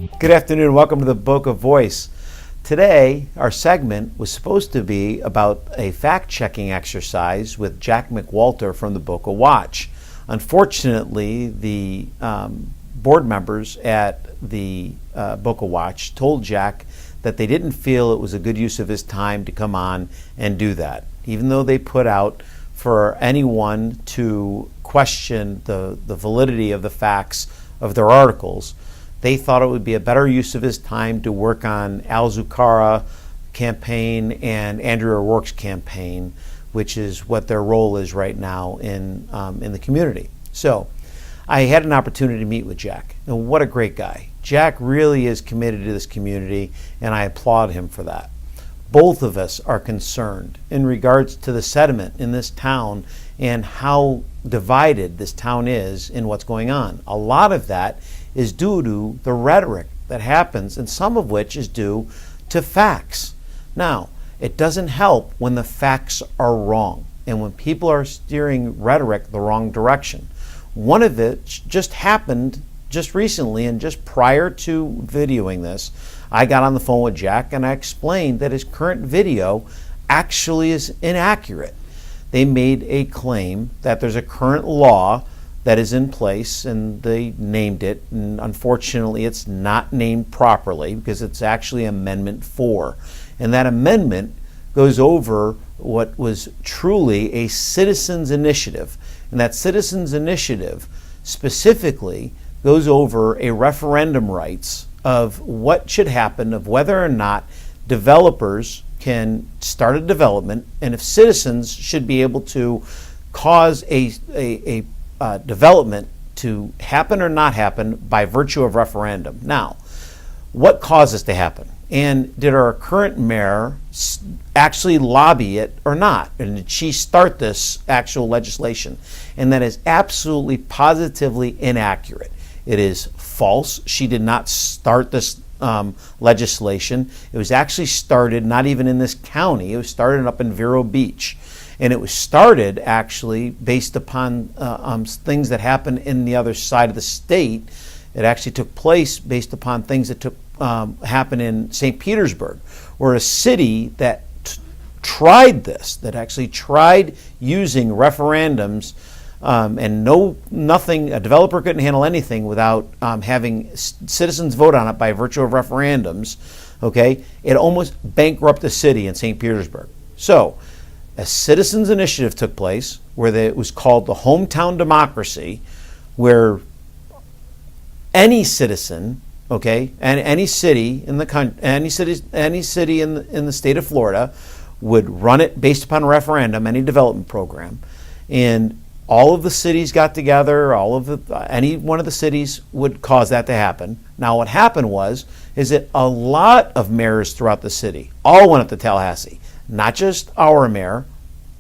Good afternoon. Welcome to the Boca Voice. Today, our segment was supposed to be about a fact-checking exercise with Jack McWalter from the Boca Watch. Unfortunately, the board members at the Boca Watch told Jack that they didn't feel it was a good use of his time to come on and do that, even though they put out for anyone to question the validity of the facts of their articles. They thought it would be a better use of his time to work on Al Zucara campaign and Andrew O'Rourke's campaign, which is what their role is right now in the community. So I had an opportunity to meet with Jack, and what a great guy. Jack really is committed to this community, and I applaud him for that. Both of us are concerned in regards to the sentiment in this town and how divided this town is in what's going on. A lot of that is due to the rhetoric that happens, and some of which is due to facts. Now, it doesn't help when the facts are wrong and when people are steering rhetoric the wrong direction. One of it just happened just recently, and just prior to videoing this, I got on the phone with Jack and I explained that his current video actually is inaccurate. They made a claim that there's a current law that is in place, and they named it, and unfortunately it's not named properly because it's actually Amendment 4. And that amendment goes over what was truly a citizens' initiative. And that citizens' initiative specifically goes over a referendum rights of what should happen, of whether or not developers can start a development, and if citizens should be able to cause a development to happen or not happen by virtue of referendum. Now, what caused this to happen? And did our current mayor actually lobby it or not? And did she start this actual legislation? And that is absolutely positively inaccurate. It is false. She did not start this legislation. It was actually started not even in this county. It was started up in Vero Beach. And it was started actually based upon things that happened in the other side of the state. It actually took place based upon things that happened in St. Petersburg, where a city that tried this, that actually tried using referendums, and nothing, a developer couldn't handle anything without having citizens vote on it by virtue of referendums. Okay, it almost bankrupted the city in St. Petersburg. So a citizens initiative took place where it was called the hometown democracy, where any citizen, okay, and any city in the country, any city in the state of Florida would run it based upon a referendum, any development program, and all of the cities got together. Any one of the cities would cause that to happen. Now, what happened is that a lot of mayors throughout the city all went up to Tallahassee. Not just our mayor,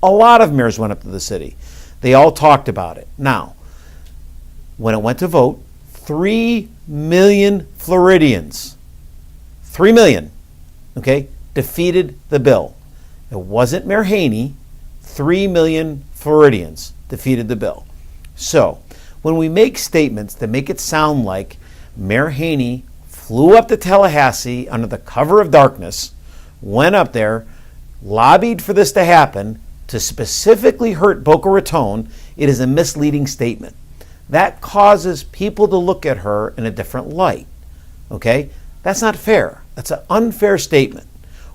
a lot of mayors went up to the city. They all talked about it. Now, when it went to vote, 3 million Floridians, 3 million, okay, defeated the bill. It wasn't Mayor Haney, 3 million Floridians defeated the bill. So, when we make statements that make it sound like Mayor Haney flew up to Tallahassee under the cover of darkness, went up there, lobbied for this to happen to specifically hurt Boca Raton, it is a misleading statement. That causes people to look at her in a different light. Okay? That's not fair. That's an unfair statement.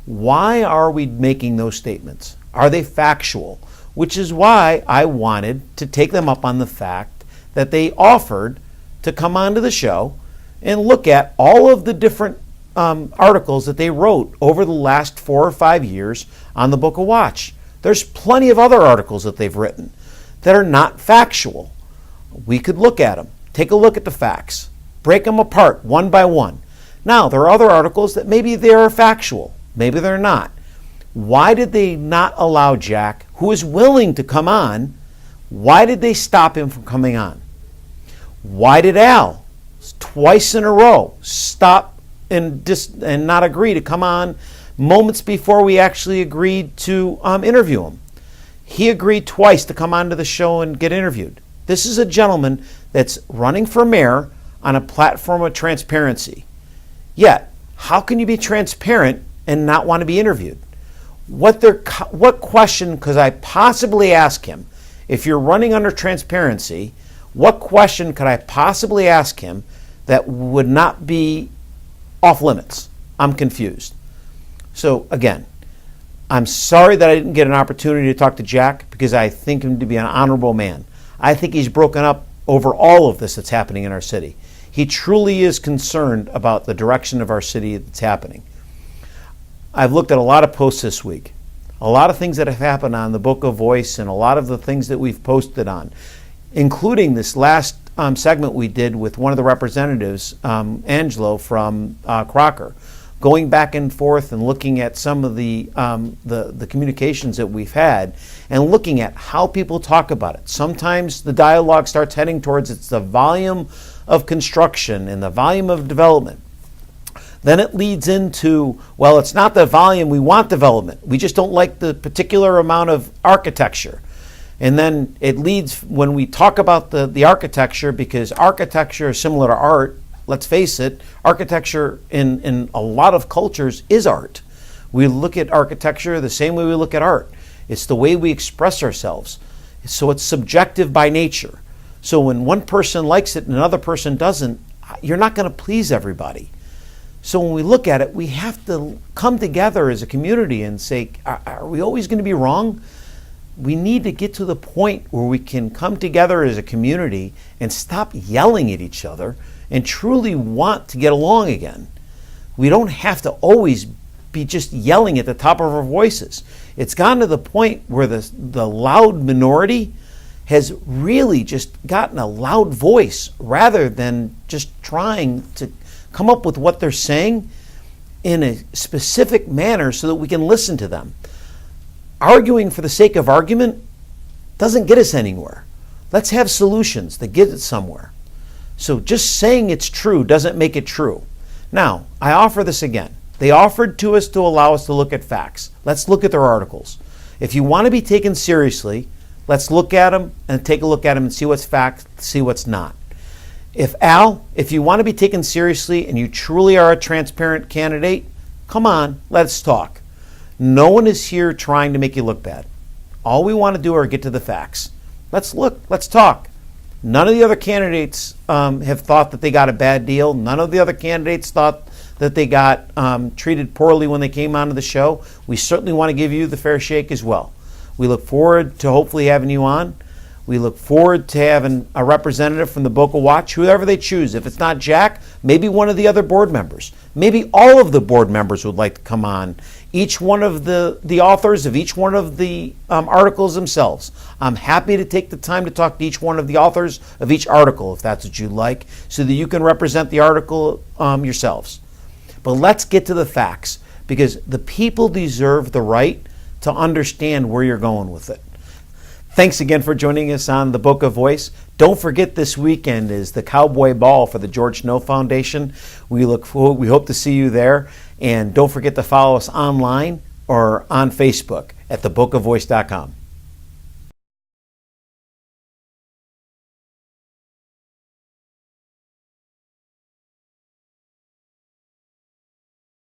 Why are we making those statements? Are they factual? Which is why I wanted to take them up on the fact that they offered to come onto the show and look at all of the different articles that they wrote over the last 4 or 5 years on the Boca Watch. There's plenty of other articles that they've written that are not factual. We could look at them, take a look at the facts, break them apart one by one. Now, there are other articles that maybe they are factual, maybe they're not. Why did they not allow Jack, who is willing to come on, why did they stop him from coming on? Why did Al, twice in a row, stop and not agree to come on moments before we actually agreed to interview him? He agreed twice to come onto the show and get interviewed. This is a gentleman that's running for mayor on a platform of transparency. Yet, how can you be transparent and not want to be interviewed? What question could I possibly ask him? If you're running under transparency, what question could I possibly ask him that would not be off limits? I'm confused. So again, I'm sorry that I didn't get an opportunity to talk to Jack because I think him to be an honorable man. I think he's broken up over all of this that's happening in our city. He truly is concerned about the direction of our city that's happening. I've looked at a lot of posts this week, a lot of things that have happened on the Boca Voice and a lot of the things that we've posted on, including this last segment we did with one of the representatives, Angelo from Crocker, going back and forth and looking at some of the communications that we've had and looking at how people talk about it. Sometimes the dialogue starts heading towards it's the volume of construction and the volume of development. Then it leads into, well, it's not the volume, we want development. We just don't like the particular amount of architecture. And then it leads, when we talk about the architecture, because architecture is similar to art, let's face it, architecture in a lot of cultures is art. We look at architecture the same way we look at art. It's the way we express ourselves. So it's subjective by nature. So when one person likes it and another person doesn't, you're not going to please everybody. So when we look at it, we have to come together as a community and say, are we always going to be wrong? We need to get to the point where we can come together as a community and stop yelling at each other and truly want to get along again. We don't have to always be just yelling at the top of our voices. It's gotten to the point where the loud minority has really just gotten a loud voice rather than just trying to come up with what they're saying in a specific manner so that we can listen to them. Arguing for the sake of argument doesn't get us anywhere. Let's have solutions that get us somewhere. So just saying it's true doesn't make it true. Now, I offer this again. They offered to us to allow us to look at facts. Let's look at their articles. If you want to be taken seriously, let's look at them and take a look at them and see what's fact, see what's not. If you want to be taken seriously and you truly are a transparent candidate, come on, let's talk. No one is here trying to make you look bad. All we want to do are get to the facts. Let's look, let's talk. None of the other candidates have thought that they got a bad deal. None of the other candidates thought that they got treated poorly when they came onto the show. We certainly want to give you the fair shake as well. We look forward to hopefully having you on. We look forward to having a representative from the Boca Watch, whoever they choose. If it's not Jack, maybe one of the other board members. Maybe all of the board members would like to come on. Each one of the authors of each one of the articles themselves. I'm happy to take the time to talk to each one of the authors of each article, if that's what you'd like, so that you can represent the article yourselves. But let's get to the facts, because the people deserve the right to understand where you're going with it. Thanks again for joining us on the Boca Voice. Don't forget, this weekend is the Cowboy Ball for the George Snow Foundation. We hope to see you there. And don't forget to follow us online or on Facebook at thebocavoice.com.